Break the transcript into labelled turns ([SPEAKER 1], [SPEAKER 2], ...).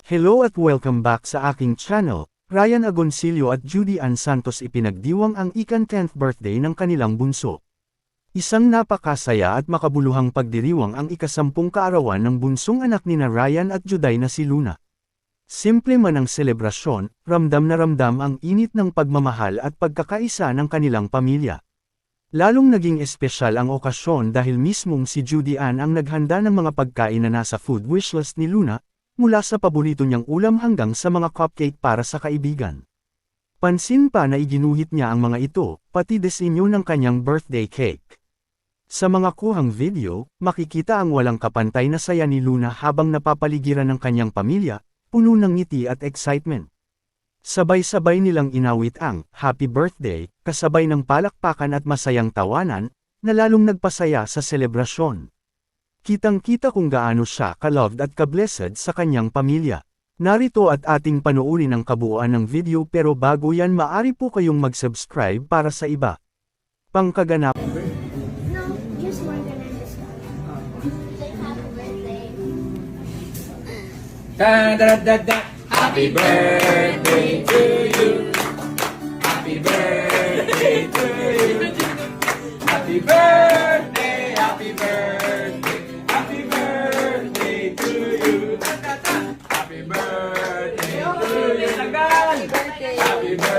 [SPEAKER 1] Hello at welcome back sa aking channel. Ryan Agoncillo at Judy Ann Santos ipinagdiwang ang ika-10th birthday ng kanilang bunso. Isang napakasaya at makabuluhang pagdiriwang ang ika-10 kaarawan ng bunsong anak nina Ryan at Juday na si Luna. Simple man ang selebrasyon, ramdam na ramdam ang init ng pagmamahal at pagkakaisa ng kanilang pamilya. Lalong naging espesyal ang okasyon dahil mismong si Judy Ann ang naghanda ng mga pagkain na nasa food wishlist ni Luna, mula sa paborito niyang ulam hanggang sa mga cupcake para sa kaibigan. Pansin pa na iginuhit niya ang mga ito, pati disenyo ng kanyang birthday cake. Sa mga kuhang video, makikita ang walang kapantay na saya ni Luna habang napapaligiran ng kanyang pamilya, puno ng ngiti at excitement. Sabay-sabay nilang inawit ang Happy Birthday, kasabay ng palakpakan at masayang tawanan, na lalong nagpasaya sa selebrasyon. Kitang-kita kung gaano siya ka-loved at ka-blessed sa kanyang pamilya. Narito at ating panoorin ang kabuuan ng video pero bago yan maaari po kayong mag-subscribe para sa iba pang kaganap.
[SPEAKER 2] No, just more than understand. Say happy birthday.
[SPEAKER 3] Da da da da. Happy birthday to you. Happy birthday to you. Happy birthday, happy birthday, happy birthday to you. Happy birthday to you. Happy birthday.